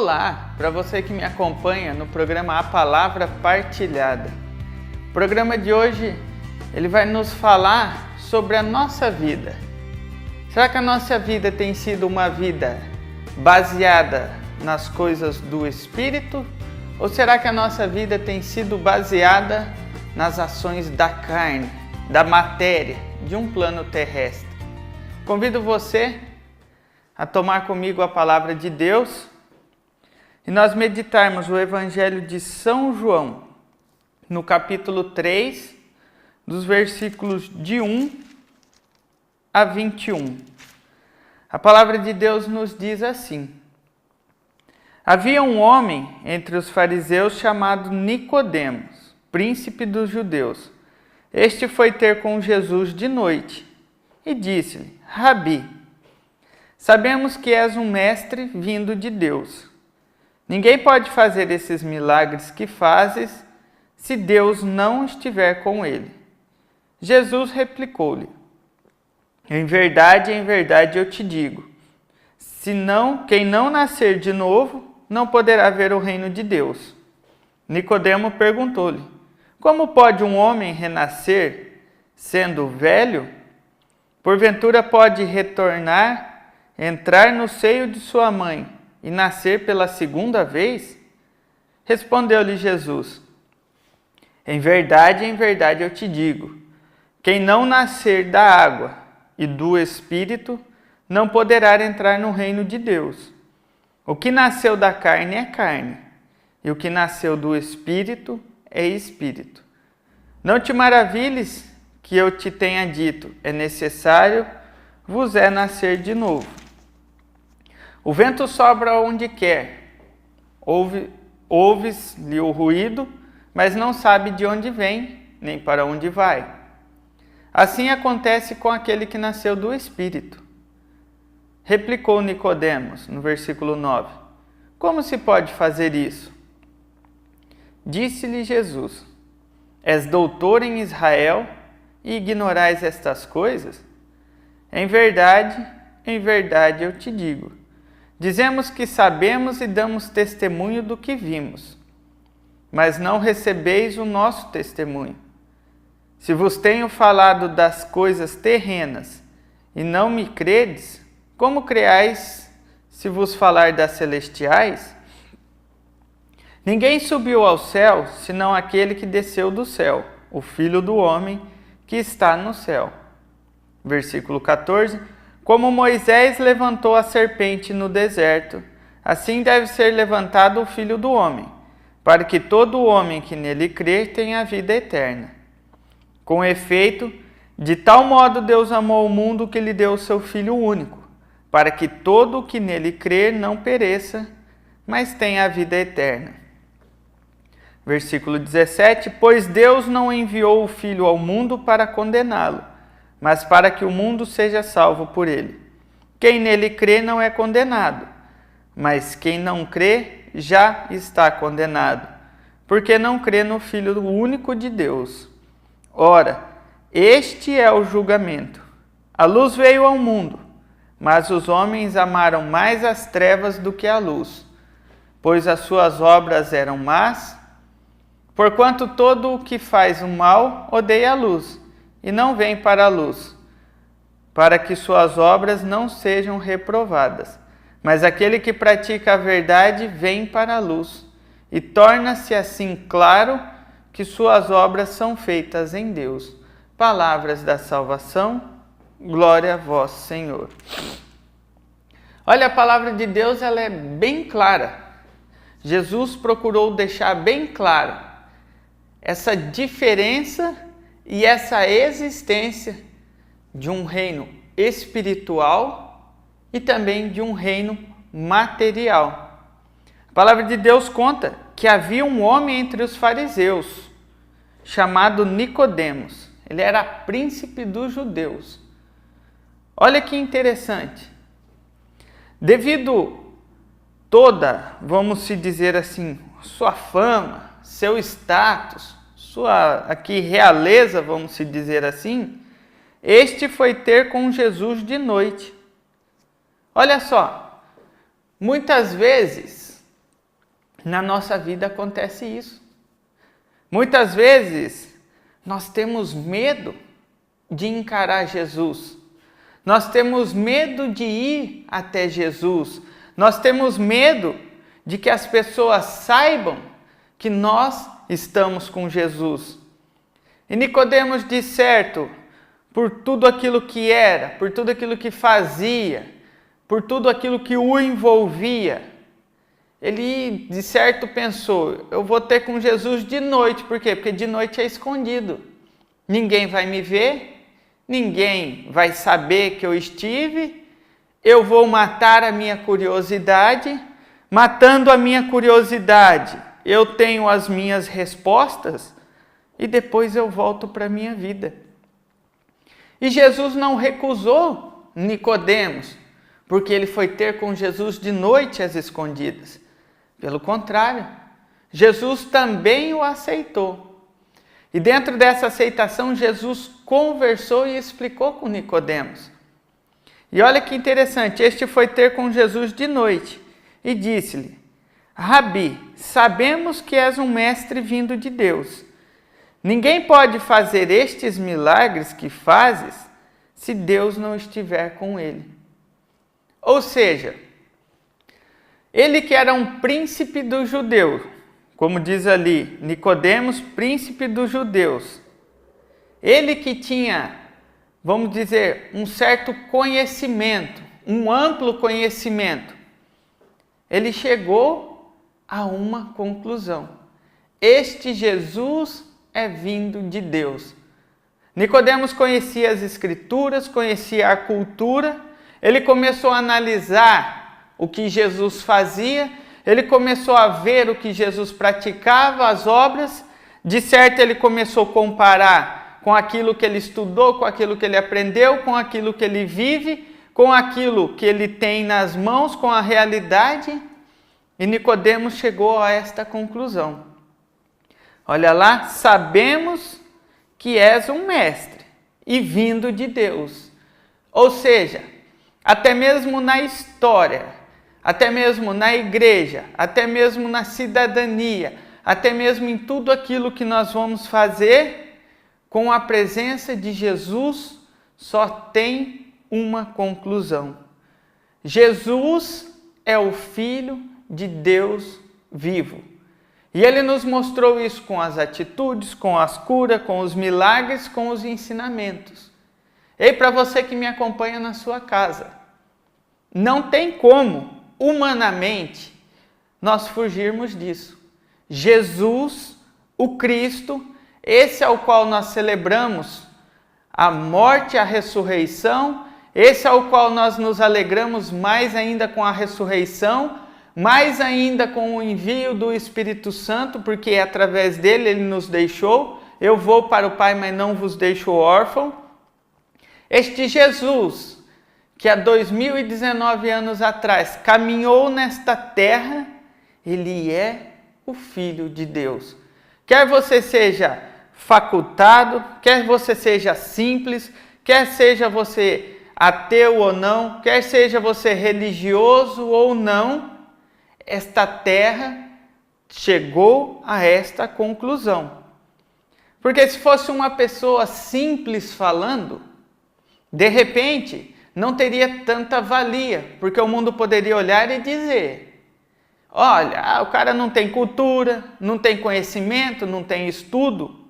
Olá, para você que me acompanha no programa A Palavra Partilhada. O programa de hoje, ele vai nos falar sobre a nossa vida. Será que a nossa vida tem sido uma vida baseada nas coisas do Espírito? Ou será que a nossa vida tem sido baseada nas ações da carne, da matéria, de um plano terrestre? Convido você a tomar comigo a palavra de Deus e nós meditarmos o Evangelho de São João, no capítulo 3, dos versículos de 1 a 21. A palavra de Deus nos diz assim: Havia um homem entre os fariseus chamado Nicodemos, príncipe dos judeus. Este foi ter com Jesus de noite e disse-lhe: Rabi, sabemos que és um mestre vindo de Deus. Ninguém pode fazer esses milagres que fazes se Deus não estiver com ele. Jesus replicou-lhe: em verdade, eu te digo, quem não nascer de novo não poderá ver o reino de Deus. Nicodemo perguntou-lhe: como pode um homem renascer sendo velho? Porventura pode entrar no seio de sua mãe e nascer pela segunda vez? Respondeu-lhe Jesus: em verdade, eu te digo, quem não nascer da água e do Espírito não poderá entrar no reino de Deus. O que nasceu da carne é carne, e o que nasceu do Espírito é Espírito. Não te maravilhes que eu te tenha dito, é necessário vos nascer de novo. O vento sopra onde quer, ouves-lhe o ruído, mas não sabe de onde vem, nem para onde vai. Assim acontece com aquele que nasceu do Espírito. Replicou Nicodemos, no versículo 9: como se pode fazer isso? Disse-lhe Jesus: és doutor em Israel e ignorais estas coisas? Em verdade, eu te digo, dizemos que sabemos e damos testemunho do que vimos, mas não recebeis o nosso testemunho. Se vos tenho falado das coisas terrenas e não me credes, como creais se vos falar das celestiais? Ninguém subiu ao céu, senão aquele que desceu do céu, o Filho do homem que está no céu. Versículo 14. Como Moisés levantou a serpente no deserto, assim deve ser levantado o Filho do homem, para que todo homem que nele crer tenha a vida eterna. Com efeito, de tal modo Deus amou o mundo que lhe deu o seu Filho único, para que todo o que nele crer não pereça, mas tenha a vida eterna. Versículo 17. Pois Deus não enviou o Filho ao mundo para condená-lo, mas para que o mundo seja salvo por ele. Quem nele crê não é condenado, mas quem não crê já está condenado, porque não crê no Filho único de Deus. Ora, este é o julgamento. A luz veio ao mundo, mas os homens amaram mais as trevas do que a luz, pois as suas obras eram más. Porquanto todo o que faz o mal odeia a luz, e não vem para a luz, para que suas obras não sejam reprovadas. Mas aquele que pratica a verdade vem para a luz, e torna-se assim claro que suas obras são feitas em Deus. Palavras da salvação, glória a vós, Senhor. Olha, a palavra de Deus, ela é bem clara. Jesus procurou deixar bem claro essa diferença e essa existência de um reino espiritual e também de um reino material. A palavra de Deus conta que havia um homem entre os fariseus chamado Nicodemos. Ele era príncipe dos judeus. Olha que interessante. Devido toda, vamos se dizer assim, sua fama, seu status, sua realeza, vamos se dizer assim, este foi ter com Jesus de noite. Olha só, muitas vezes na nossa vida acontece isso. Muitas vezes nós temos medo de encarar Jesus. Nós temos medo de ir até Jesus. Nós temos medo de que as pessoas saibam que nós estamos com Jesus. E Nicodemos, de certo, por tudo aquilo que era, por tudo aquilo que fazia, por tudo aquilo que o envolvia, ele, de certo, pensou, eu vou ter com Jesus de noite. Por quê? Porque de noite é escondido. Ninguém vai me ver, ninguém vai saber que eu estive, eu vou matar a minha curiosidade. Matando a minha curiosidade, eu tenho as minhas respostas e depois eu volto para a minha vida. E Jesus não recusou Nicodemos, porque ele foi ter com Jesus de noite às escondidas. Pelo contrário, Jesus também o aceitou. E dentro dessa aceitação, Jesus conversou e explicou com Nicodemos. E olha que interessante, este foi ter com Jesus de noite e disse-lhe: Rabi, sabemos que és um mestre vindo de Deus. Ninguém pode fazer estes milagres que fazes se Deus não estiver com ele. Ou seja, ele que era um príncipe dos judeus, como diz ali, Nicodemos, príncipe dos judeus. Ele que tinha, vamos dizer, um certo conhecimento, um amplo conhecimento. Ele chegou a uma conclusão. Este Jesus é vindo de Deus. Nicodemos conhecia as Escrituras, conhecia a cultura, ele começou a analisar o que Jesus fazia, ele começou a ver o que Jesus praticava, as obras, de certo ele começou a comparar com aquilo que ele estudou, com aquilo que ele aprendeu, com aquilo que ele vive, com aquilo que ele tem nas mãos, com a realidade, e Nicodemos chegou a esta conclusão. Olha lá, sabemos que és um mestre e vindo de Deus. Ou seja, até mesmo na história, até mesmo na igreja, até mesmo na cidadania, até mesmo em tudo aquilo que nós vamos fazer, com a presença de Jesus, só tem uma conclusão. Jesus é o Filho de Deus vivo. E ele nos mostrou isso com as atitudes, com as curas, com os milagres, com os ensinamentos. E para você que me acompanha na sua casa, não tem como, humanamente, nós fugirmos disso. Jesus, o Cristo, esse ao qual nós celebramos a morte e a ressurreição, esse ao qual nós nos alegramos mais ainda com a ressurreição, mais ainda com o envio do Espírito Santo, porque através dele ele nos deixou. Eu vou para o Pai, mas não vos deixo órfão. Este Jesus, que há 2019 anos atrás caminhou nesta terra, ele é o Filho de Deus. Quer você seja facultado, quer você seja simples, quer seja você ateu ou não, quer seja você religioso ou não, esta terra chegou a esta conclusão. Porque se fosse uma pessoa simples falando, de repente não teria tanta valia, porque o mundo poderia olhar e dizer: olha, o cara não tem cultura, não tem conhecimento, não tem estudo.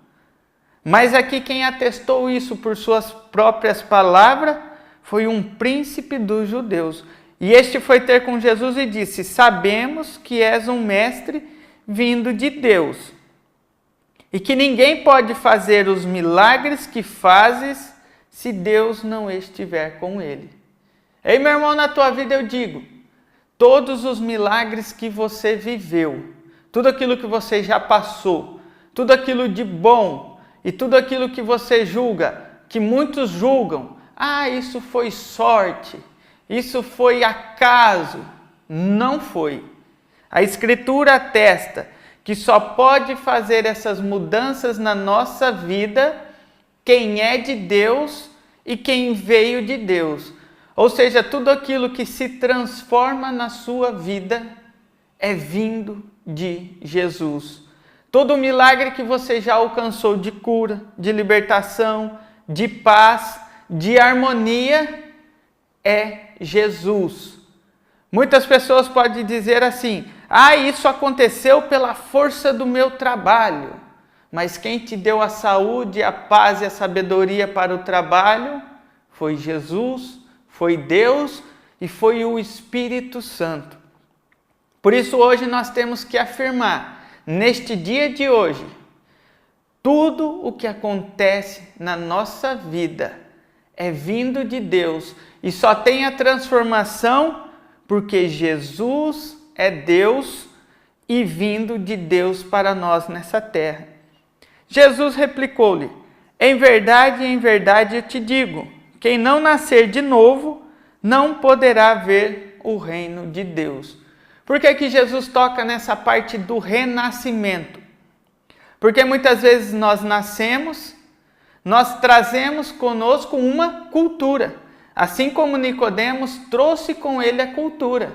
Mas aqui quem atestou isso por suas próprias palavras foi um príncipe dos judeus. E este foi ter com Jesus e disse: sabemos que és um mestre vindo de Deus, e que ninguém pode fazer os milagres que fazes se Deus não estiver com ele. Ei, meu irmão, na tua vida eu digo, todos os milagres que você viveu, tudo aquilo que você já passou, tudo aquilo de bom e tudo aquilo que você julga, que muitos julgam, isso foi sorte, isso foi acaso. Não foi. A Escritura atesta que só pode fazer essas mudanças na nossa vida quem é de Deus e quem veio de Deus. Ou seja, tudo aquilo que se transforma na sua vida é vindo de Jesus. Todo milagre que você já alcançou de cura, de libertação, de paz, de harmonia, é Jesus. Muitas pessoas podem dizer assim: isso aconteceu pela força do meu trabalho. Mas quem te deu a saúde, a paz e a sabedoria para o trabalho foi Jesus, foi Deus e foi o Espírito Santo. Por isso hoje nós temos que afirmar, neste dia de hoje, tudo o que acontece na nossa vida é vindo de Deus e só tem a transformação porque Jesus é Deus e vindo de Deus para nós nessa terra. Jesus replicou-lhe: em verdade eu te digo, quem não nascer de novo não poderá ver o reino de Deus. Por que que Jesus toca nessa parte do renascimento? Porque muitas vezes nós nascemos, nós trazemos conosco uma cultura, assim como Nicodemos trouxe com ele a cultura.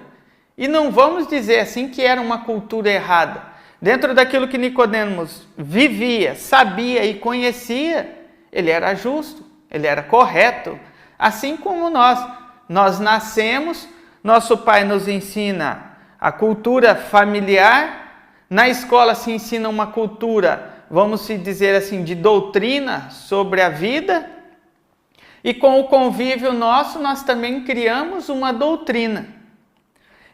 E não vamos dizer assim que era uma cultura errada. Dentro daquilo que Nicodemos vivia, sabia e conhecia, ele era justo, ele era correto. Assim como nós nascemos, nosso pai nos ensina a cultura familiar, na escola se ensina uma cultura, vamos dizer assim, de doutrina sobre a vida, e com o convívio nosso, nós também criamos uma doutrina.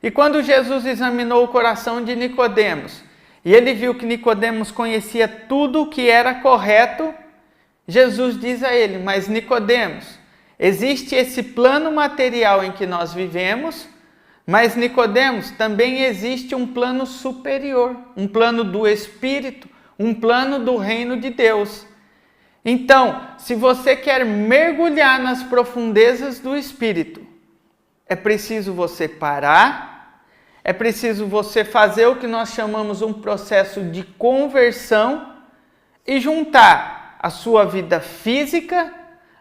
E quando Jesus examinou o coração de Nicodemos, e ele viu que Nicodemos conhecia tudo o que era correto, Jesus diz a ele: mas Nicodemos, existe esse plano material em que nós vivemos, mas Nicodemos, também existe um plano superior, um plano do Espírito, um plano do reino de Deus. Então, se você quer mergulhar nas profundezas do Espírito, é preciso você parar, é preciso você fazer o que nós chamamos um processo de conversão e juntar a sua vida física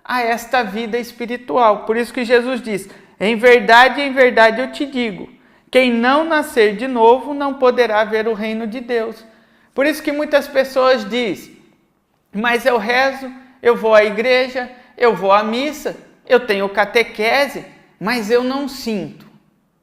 a esta vida espiritual. Por isso que Jesus diz: em verdade eu te digo, quem não nascer de novo não poderá ver o reino de Deus. Por isso que muitas pessoas dizem: mas eu rezo, eu vou à igreja, eu vou à missa, eu tenho catequese, mas eu não sinto.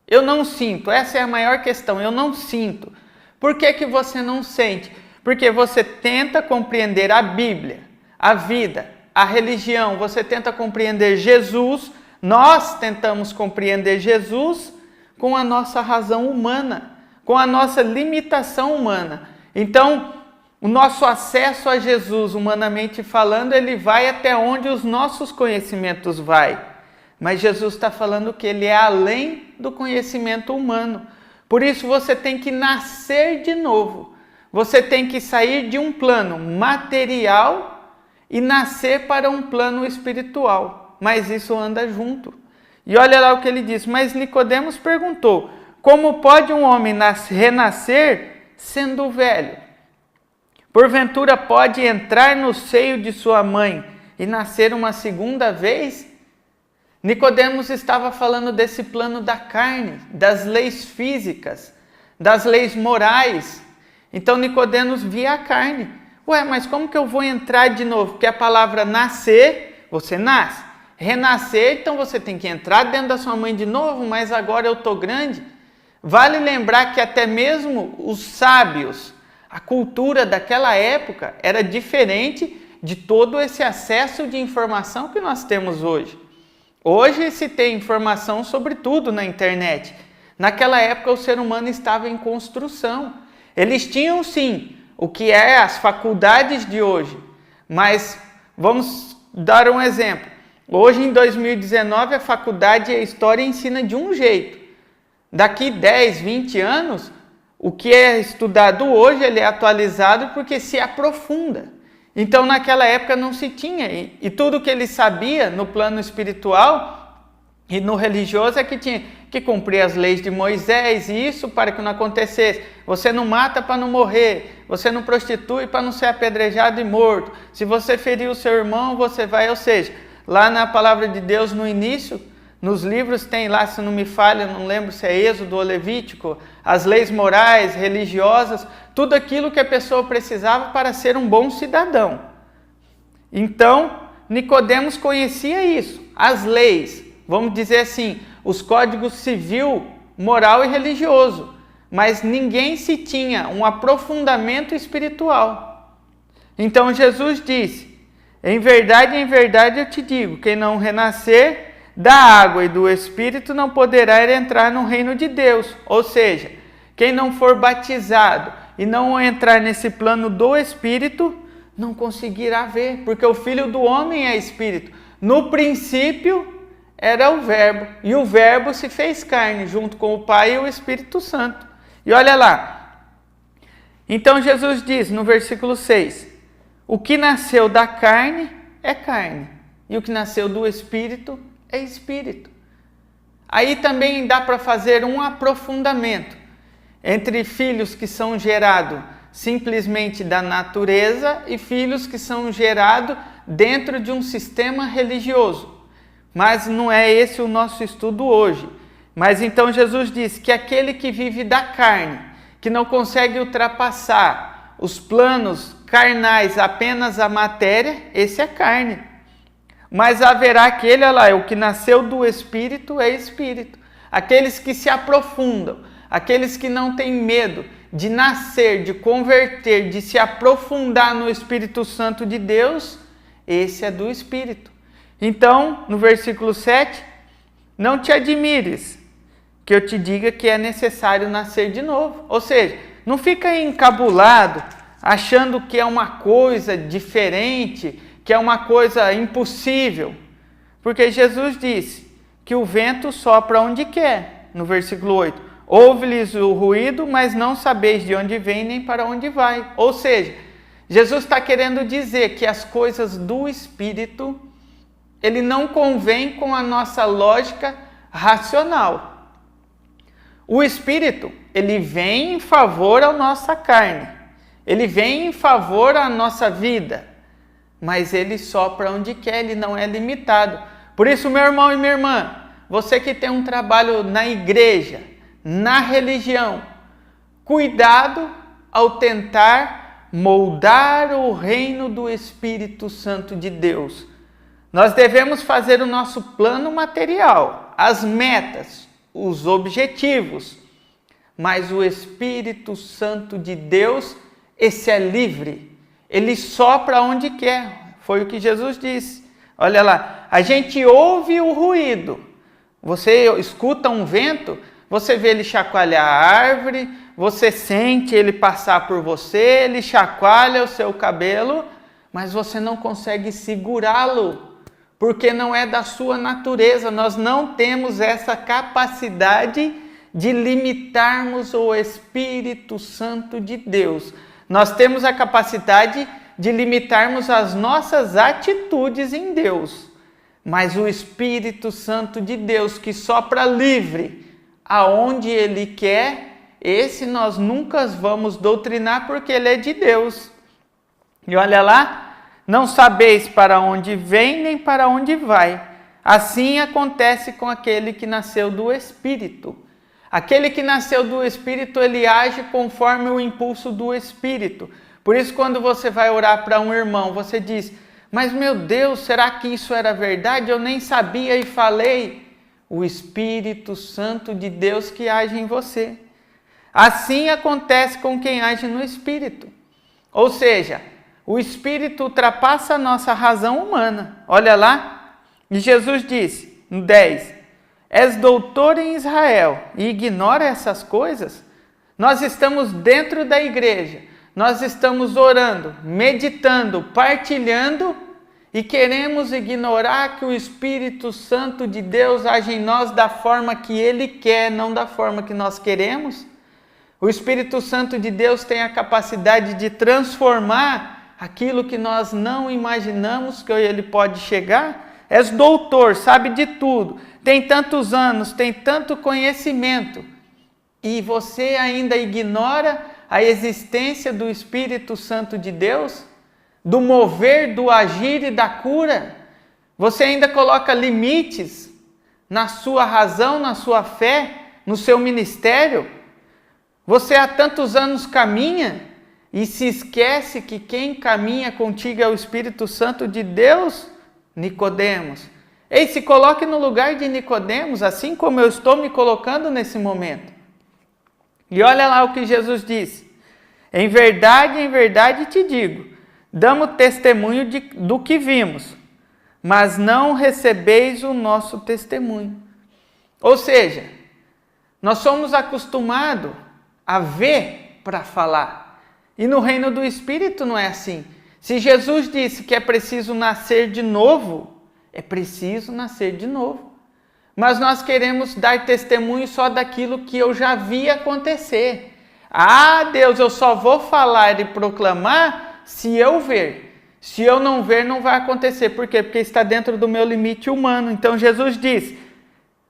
Eu não sinto, essa é a maior questão, eu não sinto. Por que que você não sente? Porque você tenta compreender a Bíblia, a vida, a religião, você tenta compreender Jesus, nós tentamos compreender Jesus com a nossa razão humana, com a nossa limitação humana. Então, o nosso acesso a Jesus, humanamente falando, ele vai até onde os nossos conhecimentos vai. Mas Jesus está falando que ele é além do conhecimento humano. Por isso você tem que nascer de novo. Você tem que sair de um plano material e nascer para um plano espiritual. Mas isso anda junto. E olha lá o que ele diz. Mas Nicodemos perguntou: como pode um homem renascer sendo velho? Porventura pode entrar no seio de sua mãe e nascer uma segunda vez? Nicodemos estava falando desse plano da carne, das leis físicas, das leis morais. Então Nicodemos via a carne. Mas como que eu vou entrar de novo? Porque a palavra nascer, você nasce. Renascer, então você tem que entrar dentro da sua mãe de novo, mas agora eu estou grande. Vale lembrar que até mesmo os sábios, a cultura daquela época era diferente de todo esse acesso de informação que nós temos hoje. Hoje se tem informação sobre tudo na internet. Naquela época o ser humano estava em construção. Eles tinham sim o que é as faculdades de hoje. Mas vamos dar um exemplo. Hoje em 2019 a faculdade e a história ensina de um jeito. Daqui 10, 20 anos, o que é estudado hoje ele é atualizado porque se aprofunda. Então naquela época não se tinha, e tudo que ele sabia no plano espiritual e no religioso é que tinha que cumprir as leis de Moisés, e isso para que não acontecesse. Você não mata para não morrer, você não prostitui para não ser apedrejado e morto. Se você ferir o seu irmão, você vai, ou seja, lá na palavra de Deus no início, nos livros tem lá, se não me falha, não lembro se é Êxodo ou Levítico, as leis morais, religiosas, tudo aquilo que a pessoa precisava para ser um bom cidadão. Então, Nicodemos conhecia isso, as leis, vamos dizer assim, os códigos civil, moral e religioso, mas ninguém se tinha um aprofundamento espiritual. Então Jesus disse: em verdade eu te digo, quem não renascer da água e do Espírito não poderá entrar no reino de Deus. Ou seja, quem não for batizado e não entrar nesse plano do Espírito, não conseguirá ver, porque o Filho do Homem é Espírito. No princípio era o Verbo, e o Verbo se fez carne, junto com o Pai e o Espírito Santo. E olha lá, então Jesus diz no versículo 6, o que nasceu da carne é carne, e o que nasceu do Espírito é Espírito. Aí também dá para fazer um aprofundamento entre filhos que são gerados simplesmente da natureza e filhos que são gerados dentro de um sistema religioso. Mas não é esse o nosso estudo hoje. Mas então Jesus diz que aquele que vive da carne, que não consegue ultrapassar os planos carnais, apenas a matéria, esse é carne. Mas haverá aquele, olha lá, o que nasceu do Espírito é Espírito. Aqueles que se aprofundam, aqueles que não têm medo de nascer, de converter, de se aprofundar no Espírito Santo de Deus, esse é do Espírito. Então, no versículo 7, não te admires que eu te diga que é necessário nascer de novo. Ou seja, não fica encabulado, achando que é uma coisa diferente, que é uma coisa impossível. Porque Jesus disse que o vento sopra onde quer, no versículo 8. Ouve-lhes o ruído, mas não sabeis de onde vem nem para onde vai. Ou seja, Jesus está querendo dizer que as coisas do Espírito, ele não convém com a nossa lógica racional. O Espírito, ele vem em favor à nossa carne, ele vem em favor à nossa vida, mas ele sopra onde quer, ele não é limitado. Por isso, meu irmão e minha irmã, você que tem um trabalho na igreja, na religião, cuidado ao tentar moldar o reino do Espírito Santo de Deus. Nós devemos fazer o nosso plano material, as metas, os objetivos, mas o Espírito Santo de Deus, esse é livre, ele sopra onde quer, foi o que Jesus disse. Olha lá, a gente ouve o ruído, você escuta um vento, você vê ele chacoalhar a árvore, você sente ele passar por você, ele chacoalha o seu cabelo, mas você não consegue segurá-lo, porque não é da sua natureza. Nós não temos essa capacidade de limitarmos o Espírito Santo de Deus. Nós temos a capacidade de limitarmos as nossas atitudes em Deus, mas o Espírito Santo de Deus que sopra livre, aonde Ele quer, esse nós nunca vamos doutrinar porque Ele é de Deus. E olha lá, não sabeis para onde vem nem para onde vai. Assim acontece com aquele que nasceu do Espírito. Aquele que nasceu do Espírito, ele age conforme o impulso do Espírito. Por isso, quando você vai orar para um irmão, você diz, mas meu Deus, será que isso era verdade? Eu nem sabia e falei. O Espírito Santo de Deus que age em você. Assim acontece com quem age no Espírito. Ou seja, o Espírito ultrapassa a nossa razão humana. Olha lá, e Jesus disse, no 10, és doutor em Israel e ignora essas coisas? Nós estamos dentro da igreja, nós estamos orando, meditando, partilhando, e queremos ignorar que o Espírito Santo de Deus age em nós da forma que Ele quer, não da forma que nós queremos. O Espírito Santo de Deus tem a capacidade de transformar aquilo que nós não imaginamos que Ele pode chegar. És doutor, sabe de tudo, tem tantos anos, tem tanto conhecimento, e você ainda ignora a existência do Espírito Santo de Deus? Do mover, do agir e da cura? Você ainda coloca limites na sua razão, na sua fé, no seu ministério? Você há tantos anos caminha e se esquece que quem caminha contigo é o Espírito Santo de Deus? Nicodemos. Ei, se coloque no lugar de Nicodemos, assim como eu estou me colocando nesse momento. E olha lá o que Jesus disse. Em verdade te digo, damos testemunho do que vimos, mas não recebeis o nosso testemunho. Ou seja, nós somos acostumados a ver para falar. E no reino do Espírito não é assim. Se Jesus disse que é preciso nascer de novo, é preciso nascer de novo. Mas nós queremos dar testemunho só daquilo que eu já vi acontecer. Ah, Deus, eu só vou falar e proclamar se eu ver. Se eu não ver, não vai acontecer. Por quê? Porque está dentro do meu limite humano. Então Jesus disse,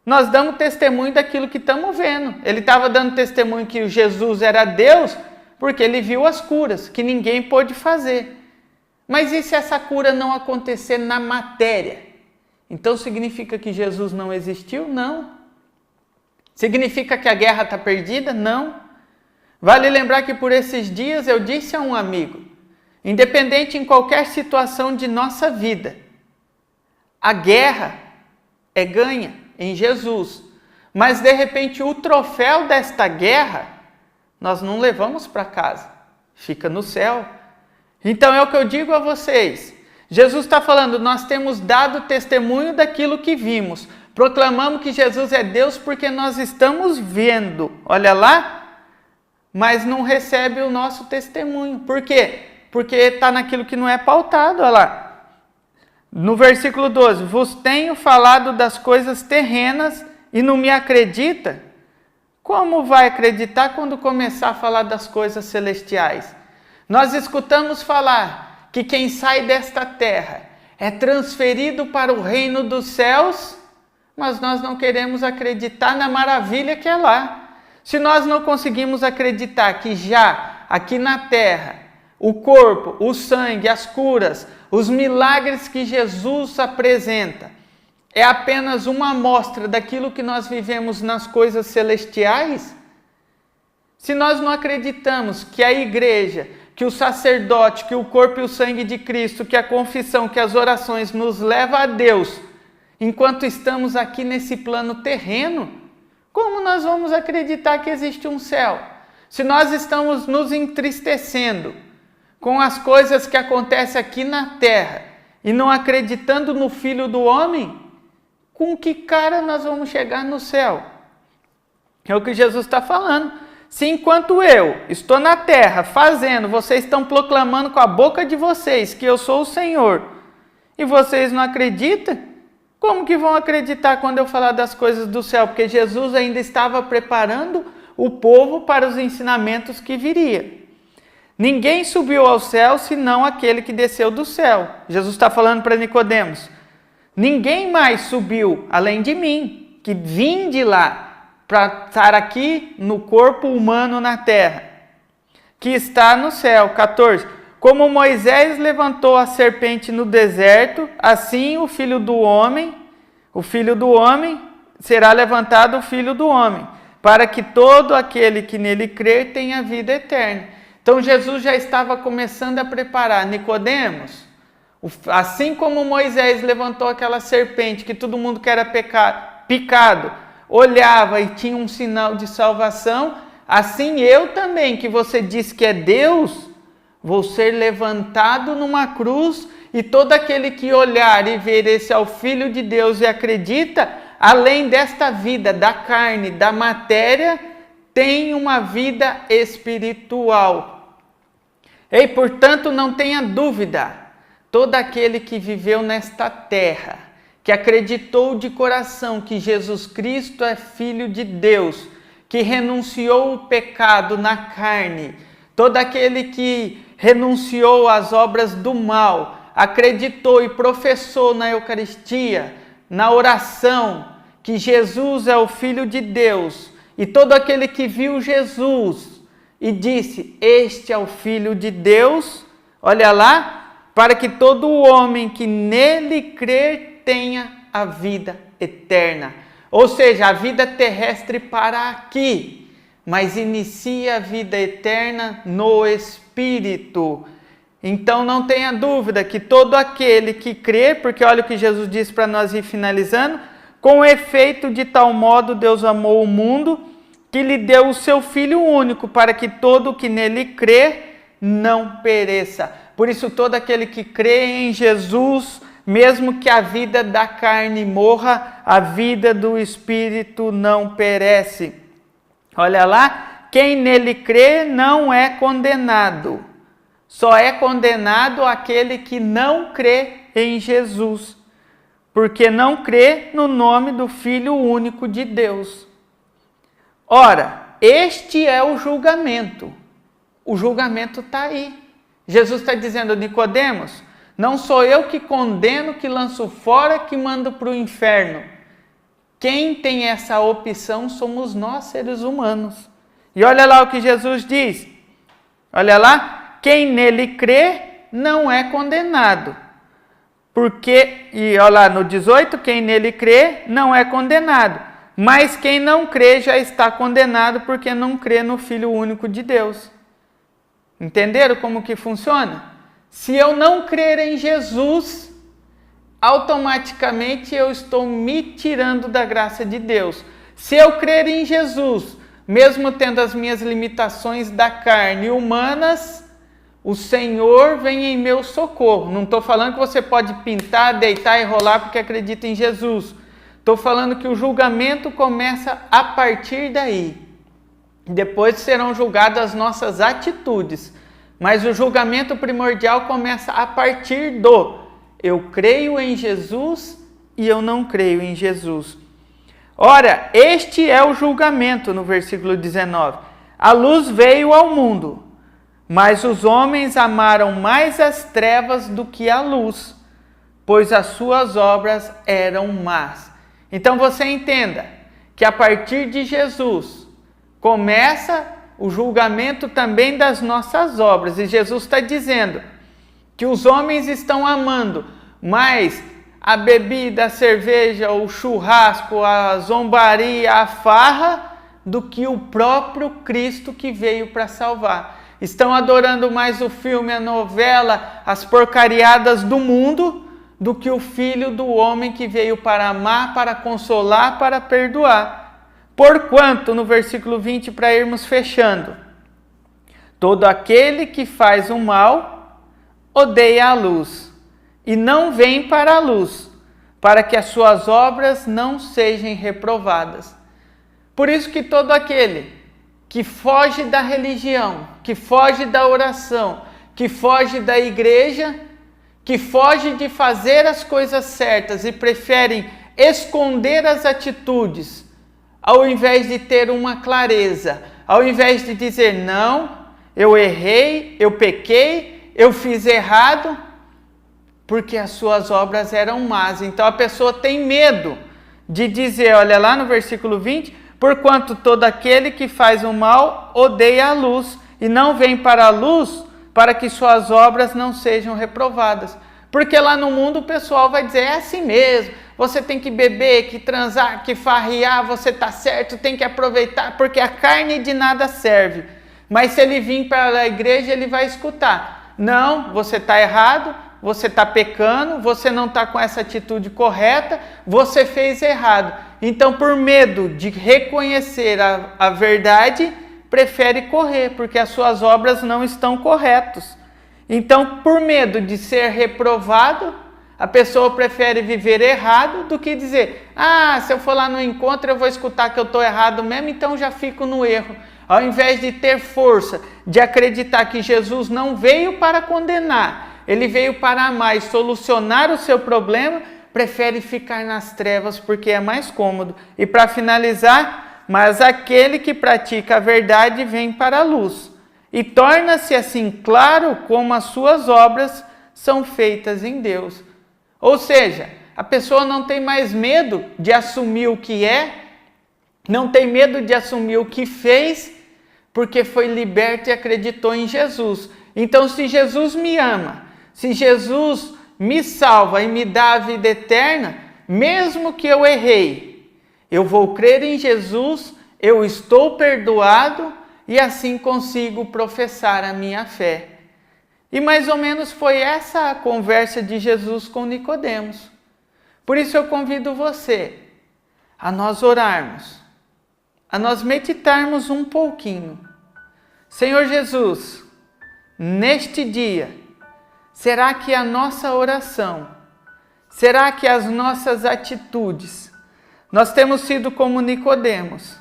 nós damos testemunho daquilo que estamos vendo. Ele estava dando testemunho que Jesus era Deus, porque ele viu as curas, que ninguém pôde fazer. Mas e se essa cura não acontecer na matéria? Então significa que Jesus não existiu? Não. Significa que a guerra está perdida? Não. Vale lembrar que por esses dias eu disse a um amigo, independente em qualquer situação de nossa vida, a guerra é ganha em Jesus. Mas de repente o troféu desta guerra, nós não levamos para casa, fica no céu. Então é o que eu digo a vocês. Jesus está falando, nós temos dado testemunho daquilo que vimos. Proclamamos que Jesus é Deus porque nós estamos vendo. Olha lá. Mas não recebe o nosso testemunho. Por quê? Porque está naquilo que não é pautado. Olha lá. No versículo 12. Vos tenho falado das coisas terrenas e não me acredita? Como vai acreditar quando começar a falar das coisas celestiais? Nós escutamos falar que quem sai desta terra é transferido para o reino dos céus, mas nós não queremos acreditar na maravilha que é lá. Se nós não conseguimos acreditar que já aqui na terra, o corpo, o sangue, as curas, os milagres que Jesus apresenta, é apenas uma amostra daquilo que nós vivemos nas coisas celestiais, se nós não acreditamos que a igreja, que o sacerdote, que o corpo e o sangue de Cristo, que a confissão, que as orações nos leva a Deus, enquanto estamos aqui nesse plano terreno, como nós vamos acreditar que existe um céu? Se nós estamos nos entristecendo com as coisas que acontecem aqui na terra e não acreditando no Filho do Homem, com que cara nós vamos chegar no céu? É o que Jesus está falando. Se enquanto eu estou na terra fazendo, vocês estão proclamando com a boca de vocês que eu sou o Senhor, e vocês não acreditam, como que vão acreditar quando eu falar das coisas do céu? Porque Jesus ainda estava preparando o povo para os ensinamentos que viria. Ninguém subiu ao céu senão aquele que desceu do céu. Jesus está falando para Nicodemos. Ninguém mais subiu além de mim, que vim de lá para estar aqui no corpo humano na terra, que está no céu. 14. Como Moisés levantou a serpente no deserto, assim o Filho do Homem será levantado o Filho do Homem, para que todo aquele que nele crer tenha vida eterna. Então Jesus já estava começando a preparar Nicodemos, assim como Moisés levantou aquela serpente que todo mundo que era picado olhava e tinha um sinal de salvação, assim eu também, que você diz que é Deus, vou ser levantado numa cruz, e todo aquele que olhar e ver esse é o Filho de Deus e acredita, além desta vida da carne, da matéria, tem uma vida espiritual. E, portanto, não tenha dúvida, todo aquele que viveu nesta terra, que acreditou de coração que Jesus Cristo é Filho de Deus, que renunciou o pecado na carne, todo aquele que renunciou às obras do mal, acreditou e professou na Eucaristia, na oração, que Jesus é o Filho de Deus, e todo aquele que viu Jesus e disse, este é o Filho de Deus, olha lá, para que todo homem que nele crer tenha a vida eterna. Ou seja, a vida terrestre para aqui, mas inicia a vida eterna no Espírito. Então não tenha dúvida que todo aquele que crê, porque olha o que Jesus disse para nós ir finalizando, com efeito de tal modo Deus amou o mundo, que lhe deu o seu Filho único, para que todo o que nele crê não pereça. Por isso todo aquele que crê em Jesus, mesmo que a vida da carne morra, a vida do Espírito não perece. Olha lá, quem nele crê não é condenado. Só é condenado aquele que não crê em Jesus, porque não crê no nome do Filho único de Deus. Ora, este é o julgamento. O julgamento está aí. Jesus está dizendo, Nicodemos, não sou eu que condeno, que lanço fora, que mando para o inferno. Quem tem essa opção somos nós, seres humanos. E olha lá o que Jesus diz. Olha lá, quem nele crê não é condenado. Porque, e olha lá no 18, quem nele crê não é condenado. Mas quem não crê já está condenado porque não crê no Filho único de Deus. Entenderam como que funciona? Se eu não crer em Jesus, automaticamente eu estou me tirando da graça de Deus. Se eu crer em Jesus, mesmo tendo as minhas limitações da carne humanas, o Senhor vem em meu socorro. Não estou falando que você pode pintar, deitar e rolar porque acredita em Jesus. Estou falando que o julgamento começa a partir daí. Depois serão julgadas as nossas atitudes. Mas o julgamento primordial começa a partir do eu creio em Jesus e eu não creio em Jesus. Ora, este é o julgamento, no versículo 19. A luz veio ao mundo, mas os homens amaram mais as trevas do que a luz, pois as suas obras eram más. Então você entenda que a partir de Jesus começa o julgamento também das nossas obras. E Jesus está dizendo que os homens estão amando mais a bebida, a cerveja, o churrasco, a zombaria, a farra, do que o próprio Cristo que veio para salvar. Estão adorando mais o filme, a novela, as porcariadas do mundo, do que o Filho do homem que veio para amar, para consolar, para perdoar. Porquanto, no versículo 20, para irmos fechando, todo aquele que faz o mal odeia a luz e não vem para a luz, para que as suas obras não sejam reprovadas. Por isso que todo aquele que foge da religião, que foge da oração, que foge da igreja, que foge de fazer as coisas certas e preferem esconder as atitudes, ao invés de ter uma clareza, ao invés de dizer, não, eu errei, eu pequei, eu fiz errado, porque as suas obras eram más. Então a pessoa tem medo de dizer, olha lá no versículo 20, porquanto todo aquele que faz o mal odeia a luz e não vem para a luz para que suas obras não sejam reprovadas. Porque lá no mundo o pessoal vai dizer, é assim mesmo, você tem que beber, que transar, que farriar, você está certo, tem que aproveitar, porque a carne de nada serve. Mas se ele vir para a igreja, ele vai escutar, não, você está errado, você está pecando, você não está com essa atitude correta, você fez errado. Então, por medo de reconhecer a verdade, prefere correr, porque as suas obras não estão corretas. Então, por medo de ser reprovado, a pessoa prefere viver errado do que dizer, se eu for lá no encontro eu vou escutar que eu estou errado mesmo, então já fico no erro. Ao invés de ter força, de acreditar que Jesus não veio para condenar, ele veio para amar e solucionar o seu problema, prefere ficar nas trevas porque é mais cômodo. E para finalizar, mas aquele que pratica a verdade vem para a luz e torna-se assim claro como as suas obras são feitas em Deus. Ou seja, a pessoa não tem mais medo de assumir o que é, não tem medo de assumir o que fez, porque foi liberto e acreditou em Jesus. Então, se Jesus me ama, se Jesus me salva e me dá a vida eterna, mesmo que eu errei, Eu vou crer em Jesus, eu estou perdoado e assim consigo professar a minha fé. E mais ou menos foi essa a conversa de Jesus com Nicodemos. Por isso eu convido você a nós orarmos, a nós meditarmos um pouquinho. Senhor Jesus, neste dia, será que a nossa oração, será que as nossas atitudes, nós temos sido como Nicodemos,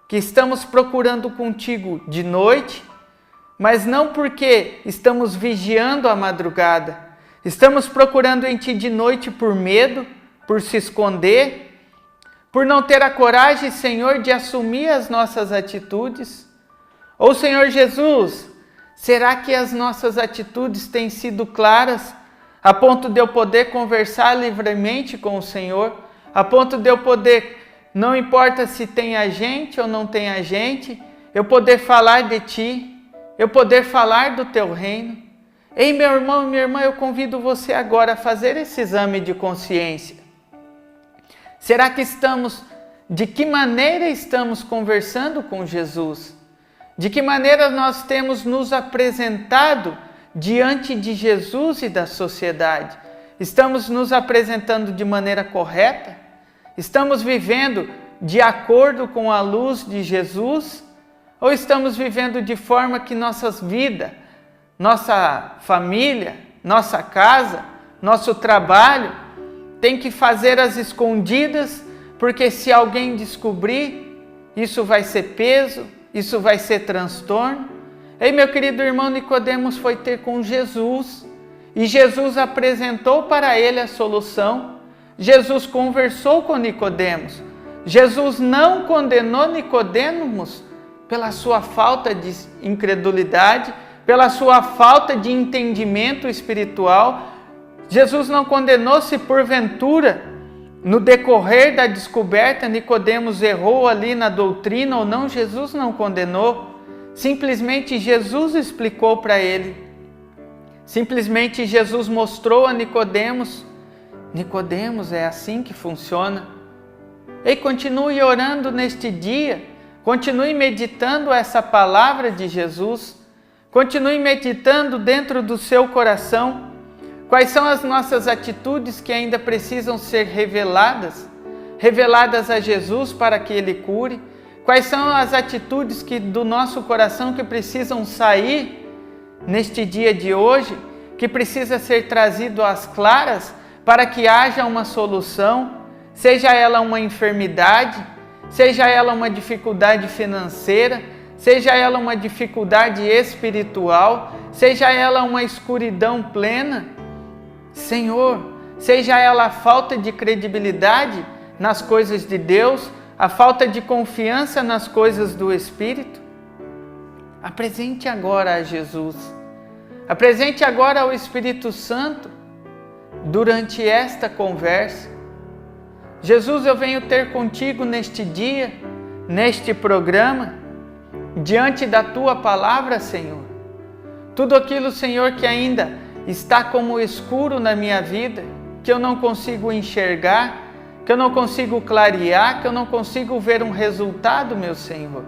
que estamos procurando contigo de noite, mas não porque estamos vigiando a madrugada, estamos procurando em ti de noite por medo, por se esconder, por não ter a coragem, Senhor, de assumir as nossas atitudes? Ou, Senhor Jesus, será que as nossas atitudes têm sido claras a ponto de eu poder conversar livremente com o Senhor, a ponto de eu poder, não importa se tem a gente ou não tem a gente, eu poder falar de ti, eu poder falar do teu reino? Ei, meu irmão e minha irmã, eu convido você agora a fazer esse exame de consciência. Será que de que maneira estamos conversando com Jesus? De que maneira nós temos nos apresentado diante de Jesus e da sociedade? Estamos nos apresentando de maneira correta? Estamos vivendo de acordo com a luz de Jesus? Ou estamos vivendo de forma que nossas vidas, nossa família, nossa casa, nosso trabalho, tem que fazer as escondidas, porque se alguém descobrir, isso vai ser peso, isso vai ser transtorno? Ei, meu querido irmão, Nicodemos foi ter com Jesus, e Jesus apresentou para ele a solução. Jesus conversou com Nicodemos. Jesus não condenou Nicodemos pela sua falta de incredulidade, pela sua falta de entendimento espiritual. Jesus não condenou se porventura, no decorrer da descoberta, Nicodemos errou ali na doutrina ou não. Jesus não condenou. Simplesmente Jesus explicou para ele. Simplesmente Jesus mostrou a Nicodemos: Nicodemos, é assim que funciona. E continue orando neste dia, continue meditando essa palavra de Jesus, continue meditando dentro do seu coração. Quais são as nossas atitudes que ainda precisam ser reveladas a Jesus para que Ele cure? Quais são as atitudes do nosso coração que precisam sair neste dia de hoje, que precisa ser trazido às claras para que haja uma solução, seja ela uma enfermidade, seja ela uma dificuldade financeira, seja ela uma dificuldade espiritual, seja ela uma escuridão plena? Senhor, seja ela a falta de credibilidade nas coisas de Deus, a falta de confiança nas coisas do Espírito, apresente agora a Jesus, apresente agora ao Espírito Santo durante esta conversa. Jesus, eu venho ter contigo neste dia, neste programa, diante da Tua palavra, Senhor. Tudo aquilo, Senhor, que ainda está como escuro na minha vida, que eu não consigo enxergar, que eu não consigo clarear, que eu não consigo ver um resultado, meu Senhor.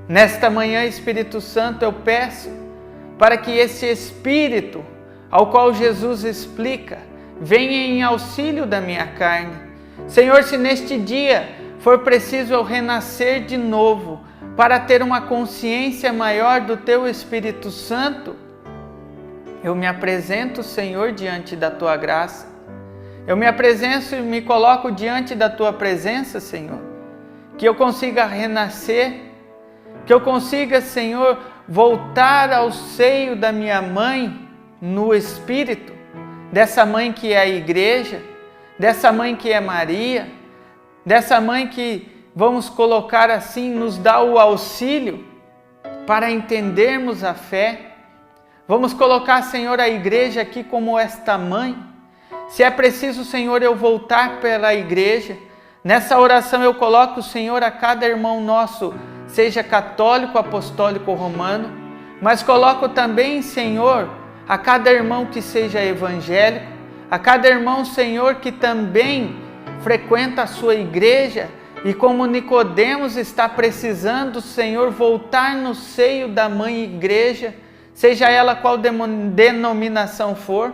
Nesta manhã, Espírito Santo, eu peço para que esse Espírito, ao qual Jesus explica, venha em auxílio da minha carne. Senhor, se neste dia for preciso eu renascer de novo, para ter uma consciência maior do Teu Espírito Santo, eu me apresento, Senhor, diante da Tua graça. Eu me apresento e me coloco diante da Tua presença, Senhor. Que eu consiga renascer, que eu consiga, Senhor, voltar ao seio da minha mãe no Espírito, dessa mãe que é a igreja, dessa mãe que é Maria, dessa mãe que, vamos colocar assim, nos dá o auxílio para entendermos a fé. Vamos colocar, Senhor, a igreja aqui como esta mãe. Se é preciso, Senhor, eu voltar pela igreja, nessa oração eu coloco, Senhor, a cada irmão nosso, seja católico, apostólico ou romano, mas coloco também, Senhor, a cada irmão que seja evangélico, a cada irmão, Senhor, que também frequenta a sua igreja, E como Nicodemos está precisando, Senhor, voltar no seio da mãe igreja, seja ela qual denominação for.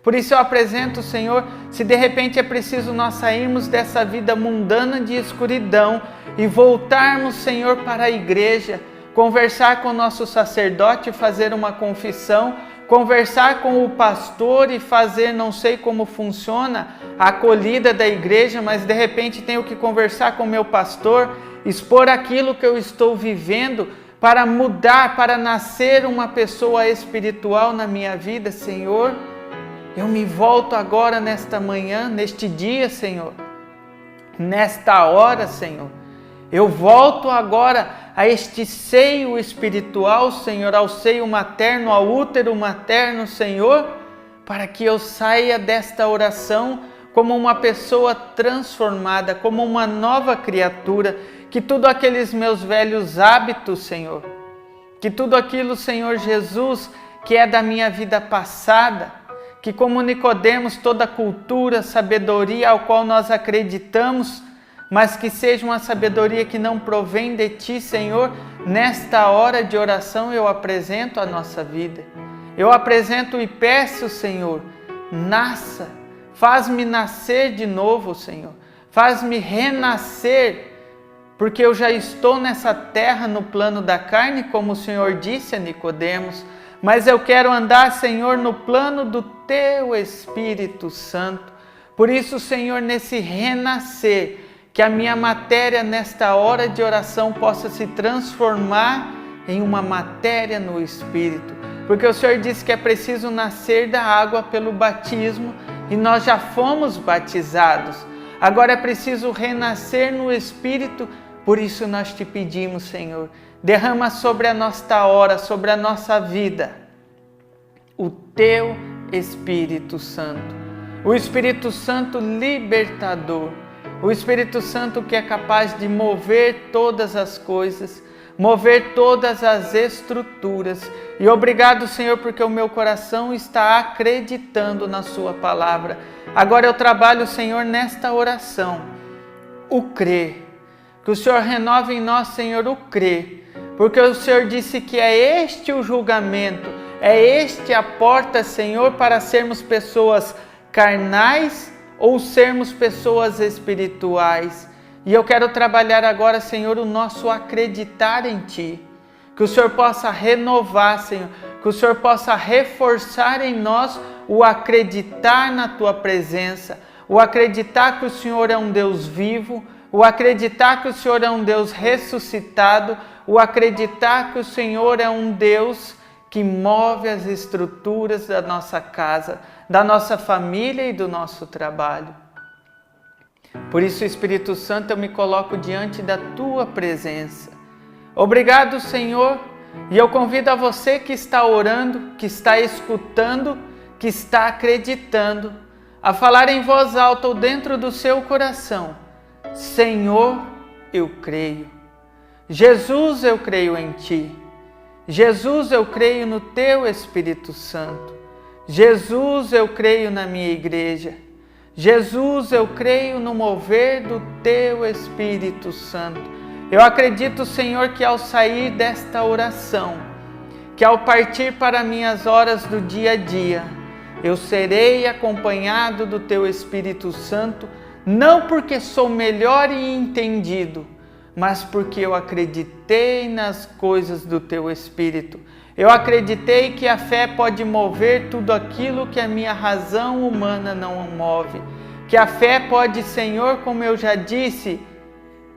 Por isso eu apresento, Senhor, se de repente é preciso nós sairmos dessa vida mundana de escuridão e voltarmos, Senhor, para a igreja, conversar com o nosso sacerdote, fazer uma confissão, conversar com o pastor e fazer, não sei como funciona a acolhida da igreja, mas de repente tenho que conversar com o meu pastor, expor aquilo que eu estou vivendo para mudar, para nascer uma pessoa espiritual na minha vida, Senhor. Eu me volto agora nesta manhã, neste dia, Senhor, nesta hora, Senhor. Eu volto agora a este seio espiritual, Senhor, ao seio materno, ao útero materno, Senhor, para que eu saia desta oração como uma pessoa transformada, como uma nova criatura, que tudo aqueles meus velhos hábitos, Senhor, que tudo aquilo, Senhor Jesus, que é da minha vida passada, que como Nicodemos, toda cultura, sabedoria ao qual nós acreditamos, mas que seja uma sabedoria que não provém de Ti, Senhor, nesta hora de oração eu apresento a nossa vida. Eu apresento e peço, Senhor, nasça, faz-me nascer de novo, Senhor, faz-me renascer, porque eu já estou nessa terra no plano da carne, como o Senhor disse a Nicodemos, mas eu quero andar, Senhor, no plano do Teu Espírito Santo. Por isso, Senhor, nesse renascer, que a minha matéria nesta hora de oração possa se transformar em uma matéria no Espírito. Porque o Senhor disse que é preciso nascer da água pelo batismo e nós já fomos batizados. Agora é preciso renascer no Espírito, por isso nós te pedimos, Senhor, derrama sobre a nossa hora, sobre a nossa vida, o Teu Espírito Santo. O Espírito Santo libertador. O Espírito Santo que é capaz de mover todas as coisas, mover todas as estruturas. E obrigado, Senhor, porque o meu coração está acreditando na Sua palavra. Agora eu trabalho, Senhor, nesta oração, o crer. Que o Senhor renove em nós, Senhor, o crer. Porque o Senhor disse que é este o julgamento, é este a porta, Senhor, para sermos pessoas carnais ou sermos pessoas espirituais. E eu quero trabalhar agora, Senhor, o nosso acreditar em Ti. Que o Senhor possa renovar, Senhor, que o Senhor possa reforçar em nós o acreditar na Tua presença, o acreditar que o Senhor é um Deus vivo, o acreditar que o Senhor é um Deus ressuscitado, o acreditar que o Senhor é um Deus que move as estruturas da nossa casa, da nossa família e do nosso trabalho. Por isso, Espírito Santo, eu me coloco diante da Tua presença. Obrigado, Senhor, e eu convido a você que está orando, que está escutando, que está acreditando, a falar em voz alta ou dentro do seu coração: Senhor, eu creio. Jesus, eu creio em Ti. Jesus, eu creio no Teu Espírito Santo. Jesus, eu creio na minha igreja. Jesus, eu creio no mover do Teu Espírito Santo. Eu acredito, Senhor, que ao sair desta oração, que ao partir para minhas horas do dia a dia, eu serei acompanhado do Teu Espírito Santo, não porque sou melhor e entendido, mas porque eu acreditei nas coisas do Teu Espírito. Eu acreditei que a fé pode mover tudo aquilo que a minha razão humana não move. Que a fé pode, Senhor, como eu já disse,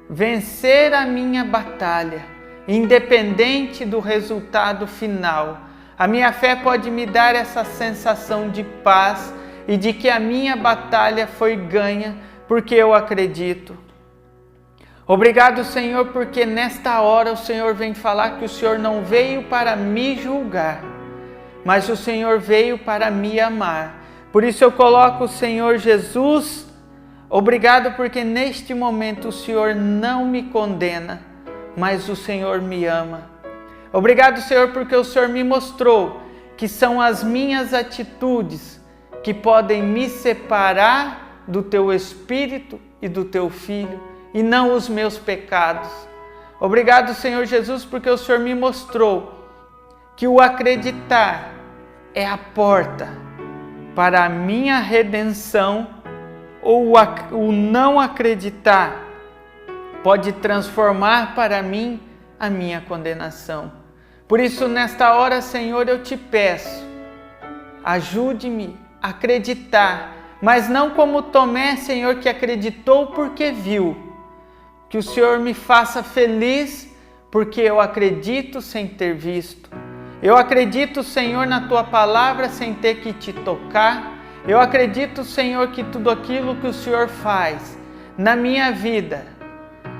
vencer a minha batalha, independente do resultado final. A minha fé pode me dar essa sensação de paz e de que a minha batalha foi ganha, porque eu acredito. Obrigado, Senhor, porque nesta hora o Senhor vem falar que o Senhor não veio para me julgar, mas o Senhor veio para me amar. Por isso eu coloco o Senhor Jesus. Obrigado porque neste momento o Senhor não me condena, mas o Senhor me ama. Obrigado, Senhor, porque o Senhor me mostrou que são as minhas atitudes que podem me separar do Teu Espírito e do Teu Filho. e não os meus pecados. Obrigado, Senhor Jesus, porque o Senhor me mostrou que o acreditar é a porta para a minha redenção, ou o não acreditar pode transformar para mim a minha condenação. Por isso, nesta hora, Senhor, eu te peço, ajude-me a acreditar, mas não como Tomé, Senhor, que acreditou porque viu. Que o Senhor me faça feliz porque eu acredito sem ter visto. Eu acredito, Senhor, na Tua palavra sem ter que te tocar. Eu acredito, Senhor, que tudo aquilo que o Senhor faz na minha vida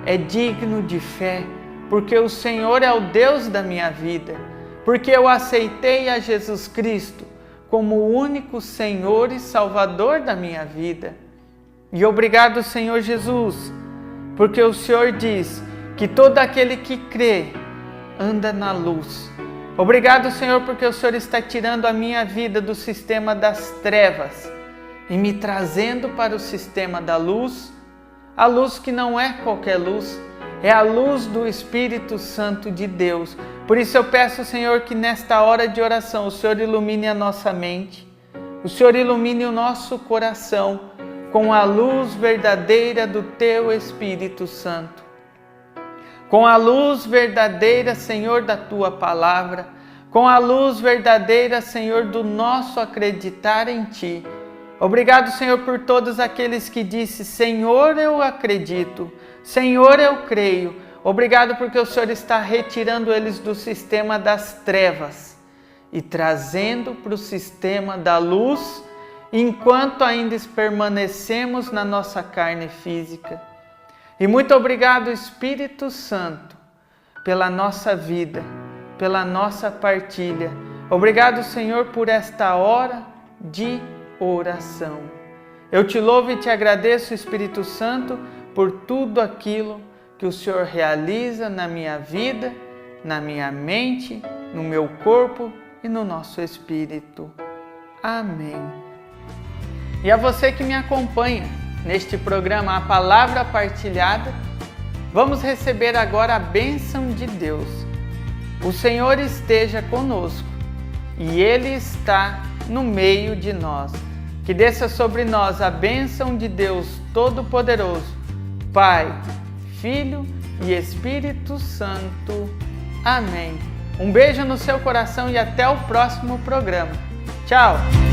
é digno de fé, porque o Senhor é o Deus da minha vida, porque eu aceitei a Jesus Cristo como o único Senhor e Salvador da minha vida. E obrigado, Senhor Jesus, porque o Senhor diz que todo aquele que crê anda na luz. Obrigado, Senhor, porque o Senhor está tirando a minha vida do sistema das trevas e me trazendo para o sistema da luz, a luz que não é qualquer luz, é a luz do Espírito Santo de Deus. Por isso eu peço, Senhor, que nesta hora de oração o Senhor ilumine a nossa mente, o Senhor ilumine o nosso coração com a luz verdadeira do Teu Espírito Santo. Com a luz verdadeira, Senhor, da Tua palavra, com a luz verdadeira, Senhor, do nosso acreditar em Ti. Obrigado, Senhor, por todos aqueles que disseram: Senhor, eu acredito, Senhor, eu creio. Obrigado porque o Senhor está retirando eles do sistema das trevas e trazendo para o sistema da luz, enquanto ainda permanecemos na nossa carne física. E muito obrigado, Espírito Santo, pela nossa vida, pela nossa partilha. Obrigado, Senhor, por esta hora de oração. Eu te louvo e te agradeço, Espírito Santo, por tudo aquilo que o Senhor realiza na minha vida, na minha mente, no meu corpo e no nosso espírito. Amém. E a você que me acompanha neste programa A Palavra Partilhada, vamos receber agora a bênção de Deus. O Senhor esteja conosco e Ele está no meio de nós. Que desça sobre nós a bênção de Deus Todo-Poderoso, Pai, Filho e Espírito Santo. Amém. Um beijo no seu coração e até o próximo programa. Tchau!